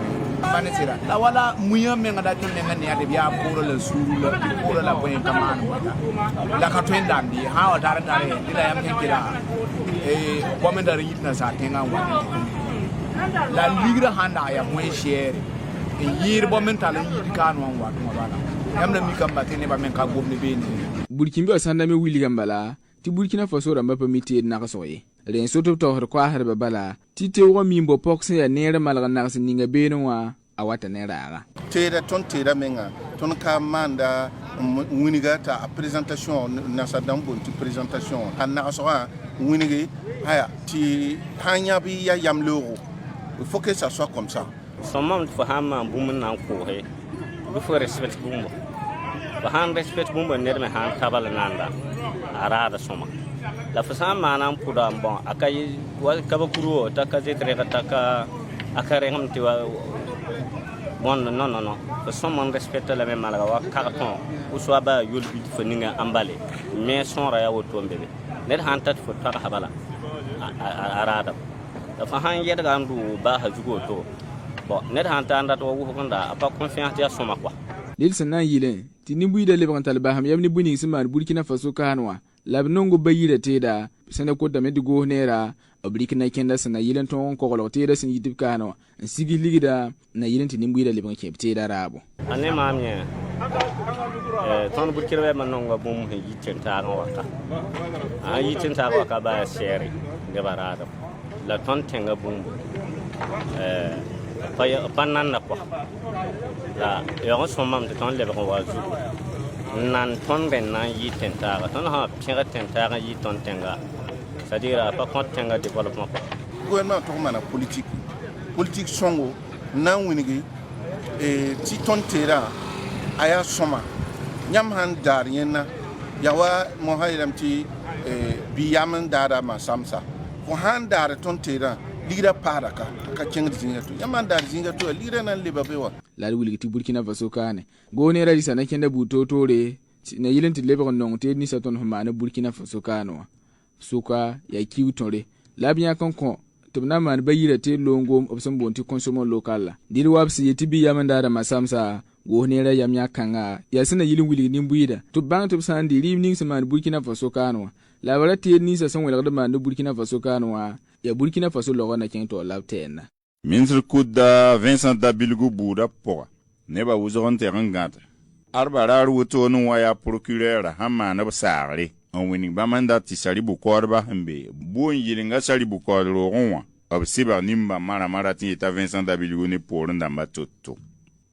banesira la wala muya menga da tun menga ne ade biya poro la suru la poro la boyen kaman la ka tun dandi ha wa dare dila yam ken kira komenda ritna sa tenga wa la ligra handa ya moy shere yir bo men tala yir kan wan wa bala yam na mi kamba tene ba men ka gomne be ni Burkina sanda me William Bala ti Burkina Faso ramba permiti na ka soye ren soto to ko har bala ti te wo mi mbo pokse ya nere malga na sin ninga be no wa awata ne raga tera ton tera menga ton ka manda winiga ta présentation na sa dambo ti présentation anna so winiga haya ti hanya bi ya yam loro il faut que ça soit comme ça somam fahama bumun nan ko he il faut respect bumbo bahan respect bumbo ne me han tabala nanda arada soma la façon manam puda bon akay kaba kuro taka zetre taka akare ngam tiwa bon non façon man respecte la même malaga wa carton ou soit ba yul bi faninga emballé mais son raya woto mbebe net hantat fo taka habala arada la fa han yeda gandu ba ha jugo to bon net hanta anda to wo konda apa confiance ya soma quoi lilsan na yile tini buida lebantal ba ham yamni buni siman Burkina Faso kanwa labnongo bayira teda sẽn ko dame de goos neera b rɩk na kẽnda sẽn na yɩl n tõog n koglg teeda sẽn yitɩ b kaanẽ wã n sigis ligda na yɩl n tɩ nim-buɩɩda lebg n kẽ b teeda raabo a ne maam yẽ tõnd burkina wɛ ma nonga bũmb sẽn yit tẽn-taag n waka a yit tẽn-taag waka baa sɛɛre nebã raadem la tõnd tẽnga bũmb pa nanda kɔ la yaoog n sõmam tɩ tõnd lebg n wa zugu n nan tõnd rẽnd na n yɩ tẽn-taaga tõnd sã pẽg tẽn-taag n yɩ tõnd tẽnga c'est-à-dire a pa kõt tẽnga développement kɔ gouvernement tog mana politique sõngo n na n wilgi tɩ tõnd teera a yaa sõma yãmb sãn daar yẽnna ya wa mosã yeelame tɩ bɩ-yam n daara ma-sãmsa fo sãn daar tõnd teerã ligra paada ka kẽngd zĩiga to yãmb n daar zĩiga to ligra na n leba be wa la d wilg tɩ burkina faso kaane goo neera rɩsa na kẽnda buud toor-toore na yɩl n tɩ lebg n nong teed ninsã tõnd sẽn maana burkina faso kaane wã sʋka yaa kiu tõre la b yãk n kõ tɩ b na n maan ba yira teed loongom b sẽn boond tɩ consommation local la dɩd wa b sẽn yetɩ bɩ-yam n daara ma-sãmsa goos neera yam yã kãnga yaa sẽn na yɩl n wilg nin-buɩɩda tɩ b bãng tɩ b sã n dɩ rɩɩb ning sẽn maan burkina faso kaane wã la b ra teed ninsã sẽn welgd n maand burkina faso kaane wã yaa burkina faso logã na kẽng tɩ la b tɛɛnda Ministre Kouda Vincent Dabilgu Bouda Pora neba wʋzg n tɛg n gãd arba raar woto n wa yaa procurɛɛrã sãn maan b saagre n wing bãmb n dat tɩ sari-bu-kaoodbã sẽn be boon yɩlenga sari-bu-kaood roogẽ wã b sɩbg nim-bãmb marãmã rat n yeta Vincent Dabilgu ne poor n dãmba to-to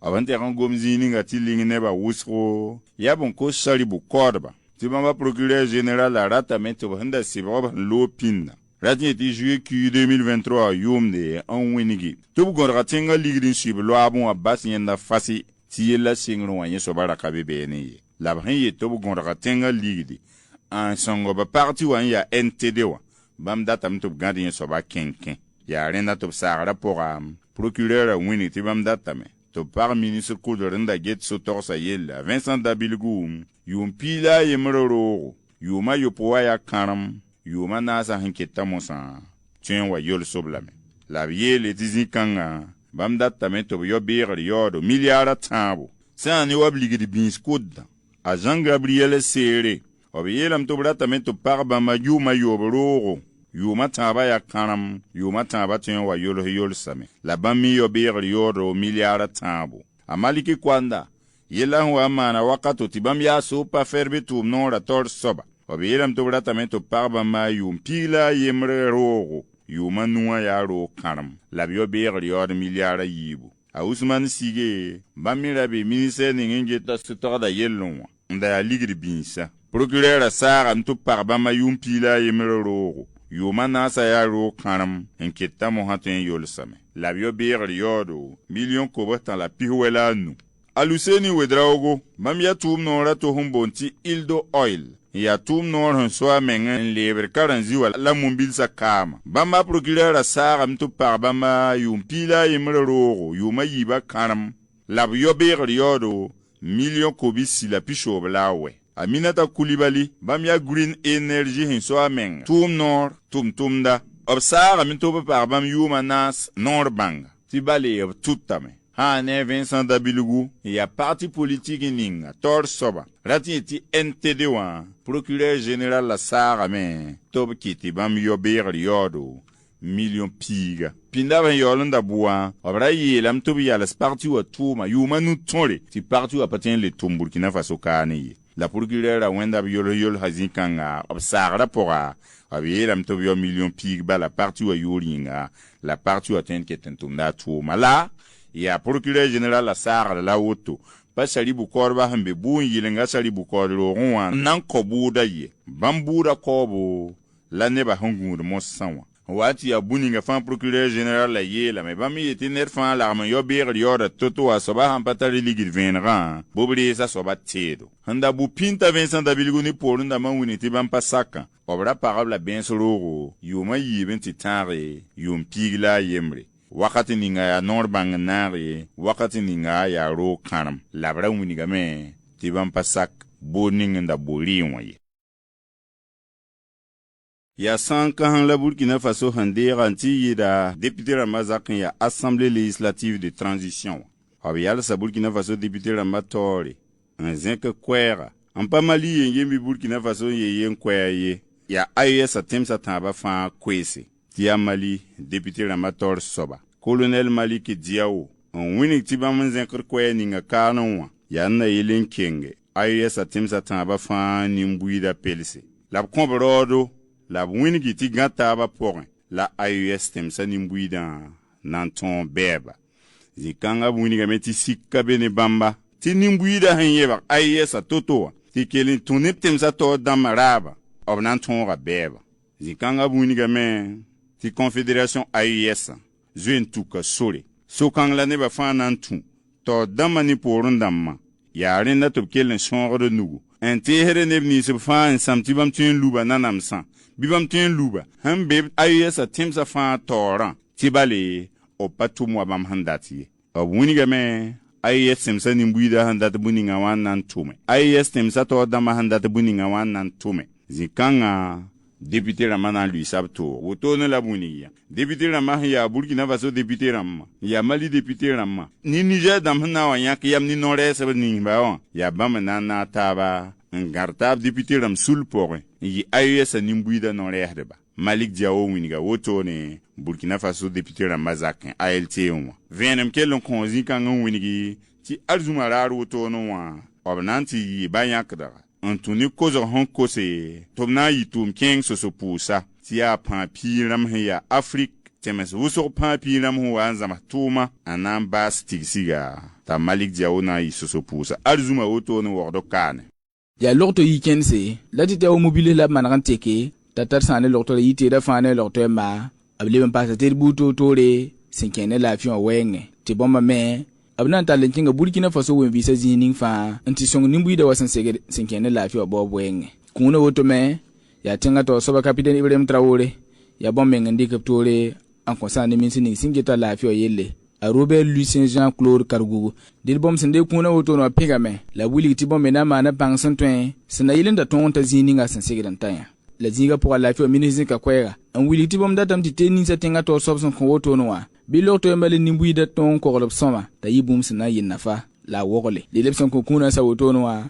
b n tɛg n gom zĩig ninga tɩ ling nebã wʋsgo yaa bn kos sari-bu-kaoodbã tɩ bãmba procureur général a ratame tɩ b sẽn da sɩbg b sẽn loog pĩnda rat n yetɩ juillet q 2023 yʋʋmde n wĩngi tɩ b gõdga tẽngã ligd n sũb loaabẽ wã bas yẽnda fasɩ tɩ yella sɩngr wã yẽ soaba raka be beene ye la b sẽn yet tɩ b gõdga tẽngã ligde n sõng b pagtɩ wã n yaa ntd wã bãmb datame tɩ b gãd yẽ soaba kẽnkẽ yaa rẽnda tɩ b saagrã pʋga procureur a wĩnig tɩ bãmb datame tɩ b pag ministre kʋdr n da get so-togsã yella Vincent Dabilgu yʋʋm piig la a yembr roogo yʋʋmã yopo wa yaa kãrem yʋʋmã naasã sẽn keta mosã tõe n wa yol-sob lame la b yeele tɩ zĩ-kãngã bãmb datame tɩ b yo-beegr yaoodo miliaarã tãabo sã ne wa b ligd bĩis kʋddã a Jean Gabriel Seere b yeelame tɩ b ratame tɩ b pag bãmba yʋʋmã yoob roogo yʋʋmã tãabã yaa kãrem yʋʋmã tãabã tõe n wa yols-yolsame la bãmb me yo-beegr yaoodo miliaarã tãabo a maliki koanda yella sẽn wa n maana wakato tɩ bãmb yaa soog pa fɛr be tʋʋm noorã taoor soaba b yeelame tɩ b ratame tɩ b pag bãmba yʋʋm piig la a yembr roogo yʋʋmã nuwã yaa roog kãrem la b yo-beegr yaood miliaarã yiibu a Ousmane Sige bãmb me ra be ministɛr ning n geta sʋ-togda yellẽ wã n da yaa ligd bĩisã procurɛɛrã saagame tɩ b pag bãmba yʋʋm piig la a yembr roogo yʋʋmã naasã yaa roog kãrem n keta mosã tõe n yolsame la b yo-beegr yaoodo million kobs tã la pis wɛ la a nu a Luseni Wedraogo bãmb yaa tʋʋm noorã tɩ sẽn boond tɩ Ildo Oil ya tʋʋm noor sẽn so a meng n leebr karen-zĩ wã la mum-bilsã kaama bãmba procurɛɛrã saagame tɩ b pag bãmba yʋʋm piig la a yembr roogo yʋʋmã yiibã kãrem la b yo-beegr yaoodo million kobs la pisoob la a wɛ Aminata Coulibaly bãmb yaa Green Energy sẽn so a meng tʋʋm noor tʋm-tʋmda b saagame tɩ b pag bãmb yʋʋmã naas noor bãnga tɩ bale b tʋtame sã ne Vincent Dabilgu ya parti politique ninga taoor soaba rat n yetɩ NTD wã procureur général la saagame tɩ b kɩtɩ bãmb yo-beegr yaoodo million piiga pĩnda b sẽn yaool n da bʋa b ra yeelame tɩ b yals parti wã tʋʋma yʋʋmã nu-tõre tɩ parti wã pa tõe n le tʋm Burkina Faso kaane ye la procureur a wẽnda b yols-yolsã zĩ-kãnga b saagrã pʋga b yeelame tɩ b yo million piig bala parti wã yoor yĩnga la parti wã tõe n ket n tʋmda a tʋʋma la yaa procureur général la saagr la woto pa sari-bu-kaoodbã sẽn be buun yɩlenga sari-bu-kaood roogẽ wã n na n kao buudã ye bãmb buudã kaoobo la nebã sẽn gũud mosã wã wa tɩ yaa bu-ninga fãa procureur général la yeelame bãmb me yetɩ ned fãa lagm n yo-beegr yaooda to-to wã soaba sãn pa tar ligd vẽenegã b b reesã soaba teedo sẽn da bu-pĩn t'a Vincent Dabilgu ne poorẽ dãmbã n wini tɩ bãmb pa sakã b ra pagb la bẽens roogo yʋʋmã yiib n tɩ tãage yʋʋm piig la a yembre wakati ninga ya noor bãng naage wakati ninga ya roog kãrem la b ra winigame tɩ bãmb pa sak bood ning n da bo rɩɩ wã ye yaa sãn kãseng la Burkina Faso sẽn deega n tɩ yɩɩda député rãmbã zak n yaa assemblée législative de transition wã b yalsa Burkina Faso député rãmbã taoore n zẽk koɛɛga n pa Mali yen yembi Burkina Faso n yee yen koɛɛg ye ya AES temsa taba fa kwese tia Mali député Ramator Soba colonel Maliki Diao on winik tiba manzen kwe ninga kanonwa ya na yelin kenge AES temsa taba fa nimbuida pelse la kombrodo la winiki ti gata ba porin la AES temsa nimbuida nanton beba zikanga winiga meti sikka bene bamba ti nimbuida hanyeba AES totoa ti kelin tunip temsa to damaraba obnan tonga beba zikanga winiga me ti confédération AES zuen tuka sore sokang la neba fa nantu to damani porun damma ya renda to kelin songo nugu en tehere nebni se fa en samti bam tien luba nanamsa bibam tien luba hambe AES temsa fa toran tibale o patu mo bam handati o wuniga me AES temsa nimbuida handata buninga wan nan tume AES temsa to dama handata buninga wan nan tume zikanga député Ramana lui sabto wotone la buniya député Ramah ya Burkina Faso député Ramma ya Mali député Ramma ni Niger damna wa yak yam ni nore sab ni ba ya bamna na taba ngartab député Ram sul pore yi AES nimbuida nore heba Malik Diao winiga wotone Burkina Faso député Ramazakin ALT on venem kelon konzi kan winigi ti arzumarar wotono wa obnanti bayakda Antoni kozo honko se tomna yitum keng so pusa tia pampi ram ya Afrique temes wuso pampi ram ho anzama tuma anan bas tigsiga ta Malik Diao na yiso pusa arzuma wotono wordo kane ya lokto yikense lati te o mobile la manran teke tatar sane lokto yite da fane lokto ma ableben pasa ter buto tore sinkene la fion wenge ti bomba me abnan talen kinga Burkina Faso wen visa zining fa anti song nimbu da wasan sinkene la fion bobo wenge kuna woto me ya tinga to soba capitaine Ibrahim Traoré ya bombe ngandi kaptore en concerne minsi singeta la fion yelle a Robert Lucien Jean Claude Cargou dil bom sende kuna woto no pegame la wuli ti bombe na mana pangsan twen sina yilinda tonta zininga san segidan tanya la zinga pour la fion ministre ka kwera an wuli ti bom datam ti teni sa tinga to sobson ko woto no wa bilo to mbale nimbu da ton ko lop soma da yibum sina yin nafa la wogole le lepson ko kuna sa woto no wa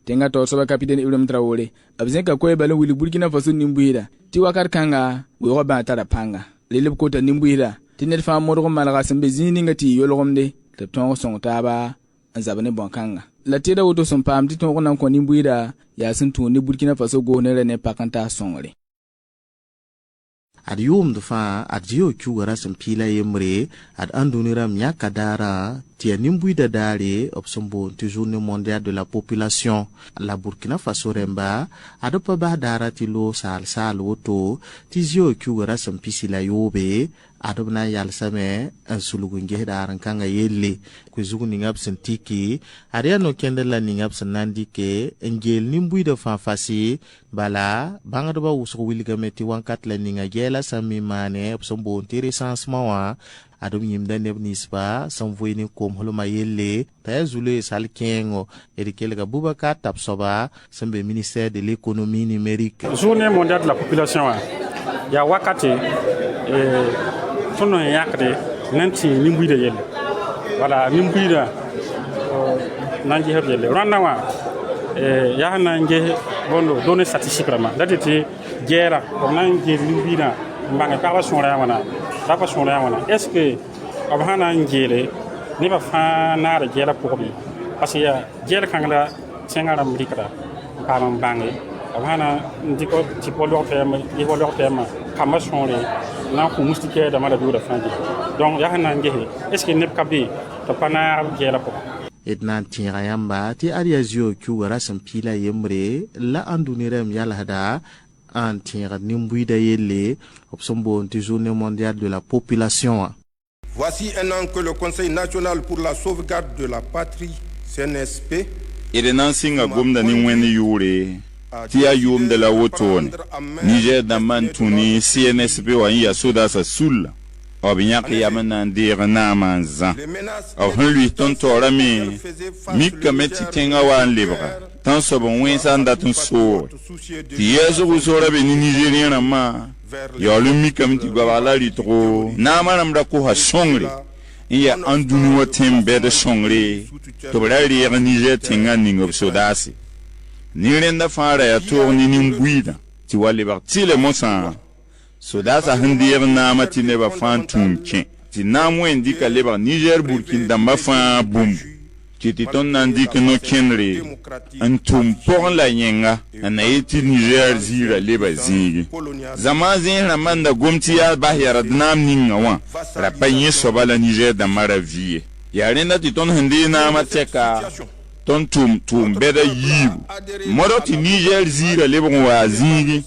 tinga to soba capitaine Ibrahim Traoré abzen ka koy bale wuli Burkina Faso nimbu da ti wakar kanga wo ba tara panga le lep ko ta nimbu da tinel fa modro malaga sembe zininga ti yolgomde te ton song taba anzabane bonkanga la tida woto son pam ti ton nan ko nimbuida ya sun tuni Burkina Faso go ne ne pakanta songre ad yum fa ad jio chugara san pila yemre ad andunira myaka dara tia nimbuida dare obsombo ti journée mondiale de la population la Burkina Faso remba adopa ba dara ti lo sal woto ti jio chugara san pisila yobe adobna yalsame sulugu ngehdaran kanga yelle ko zugu ningab sentiki aria no kendela ningab sanandike engel nimbuida fa fasi bala banga doba usko wilgameti wankat la ninga gela sami mane sombo tire sansma wa adom yimda nebnispa samvoini kom holoma yelle ta zule salkengo erikelga Boubacar Tapsoba sembe ministère de l'économie numérique. Journée mondiale de la population ya wakati tono yakde nanti nimbuida yelle wala nimbuida nanji heb yelle rannawa ya nange bondo données statistiques vraiment datete gera ko nange nimbuida mbanga ka wasonra wana rapa sonra wana est-ce que abhana ngele ni ba fa na ra gela ko bi parce ya gela kangala sengara mdikara pa mambangi abhana ndiko tipo lortema yibo lortema kama sonre na ko mustike da mala dura fanji donc ya hana ngehe est-ce que nep kabi to pana gela ko edna tira yamba ti ariazio kuwara sampila yemre la andunirem yala hada en tira nimbuida yelle obsombo ti journée mondiale de la population. Voici un an que le Conseil national pour la sauvegarde de la patrie CNSP Edenan singa gomda ni weni yure tia yum de la wotone Niger da mantuni CNSP wa ya soda sa sul obinyak yamana ndire na manza of lui tonto rami mika meti tenga wa libra tan so bon wensa ndatun so ti yeso usora be ni Nigerian ma yo le mika meti gwala litro na manam ko ha songre iya andunu watembe de songre to brali ya Niger tenga ningo sodasi ni renda fara ya tourni ni ngwida ti wali ba ti le monsa so da sa handir na ma ti ne ba fan tumke ti na mo indika le ba Niger Burkina damba fa bum ti ti ton nandi que no kenre an tum por la yenga na yiti Niger zira le ba zigi zamazin ramanda gomti ya ba yara dnam ninga wa rapanyi so ba la Niger da maravie ya renda ti ton handi na ma teka ton tum beda yibu modo ti Niger zira le bon wa zigi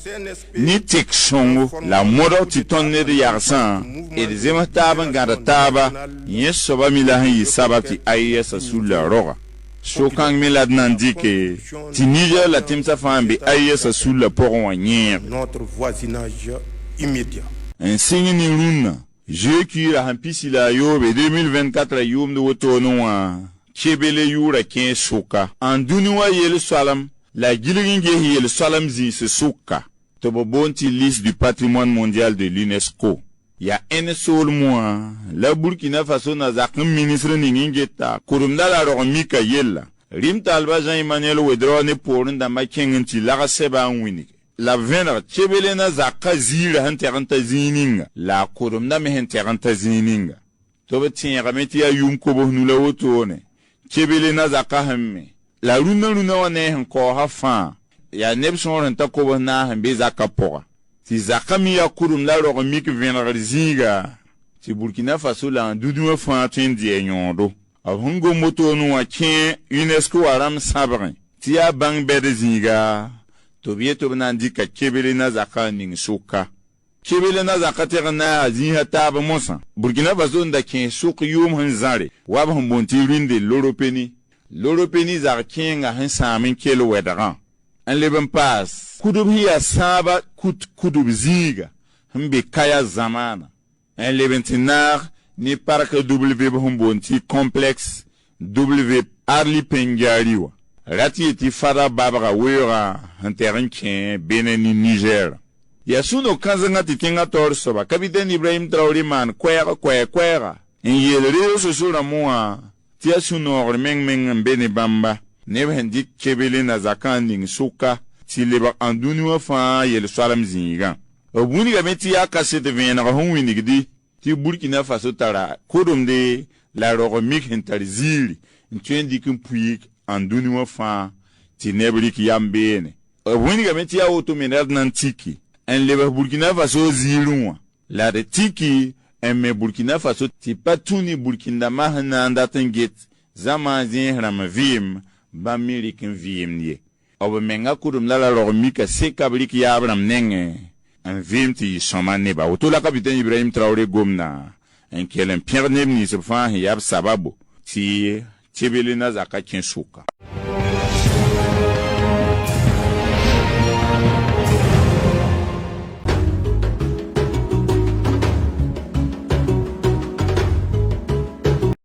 ni tek songo la modo ti ton ne de yarsan e de zema taba ngada taba yeso ba milahan yi sabati ayesa sulla roga so kan milad nandike ti Niger la timsa fambe ayesa sulla poron wanyer notre voisinage immédiat insigne ni runa je qui la hampisi la yobe 2024 yum de wotono Chebele yura ken soka anduniwa yel salam la gilringe yel salam zi se soka to bonti liste du patrimoine mondial de l'UNESCO ya en sol moi la Burkina Faso na zakm ministre ningeta kurumda la ro mika yella rim talba Jean Emmanuel Wedro ne porun da makengi la seba wini la vener chebele na zakka zira hanteranta zininga la kurumda me hanteranta zininga to betin rameti ya yum ko bo nula wotone Chebele na zaka hemme la runa wane hanko hafa ya nebson renta ko na hambe zaka pora ti zaka mi ya kurum la ro mi ke venra zinga ti Burkina Faso la ndudu fa tendi enyondo ahungo moto no wa ken UNESCO aram sabrin ti ya bang bede zinga to bieto na ndika chebele na zaka ning suka chebele na zaka terna zinha taba monsa Burkina Faso nda ken suk yum hanzare wab bonti rinde l'Européeni zar kenga han samin kelo wedran an leben pas kudub hiya saba kudub ziga hambe kaya zamana an leben tinar ni parka W bonti complexe W Arli Pengariwa rati eti fada babra wera han terrain ken beneni Niger yasuno kanzanga titinga torso ba kapiten Ibrahim Traoré man kwera in yelere so sura moa tia suno meng bene bamba ne bendi chebele na zakanding suka ti leba andunu fa yel salam zinga obuni ga meti ya kasete vena ga honwini gidi ti Burkina Faso tara kodumde la rogomik hintarzili ntwendi kumpuik andunu fa ti nebrik yambene obuni ga meti ya otomenad nantiki en leba Burkina Faso zilunwa la de tiki emme Burkina Faso ti patuni Burkina mahana ndatenget zamazin ramavim ba mirikin vim nie obo menga kudum la lormika sekablik ya abram nenge en vim ti somane ba otola kapiten Ibrahim Traoré gomna en kelen Pierre Nebni se fa yab sababu ti chebele na zaka kinsuka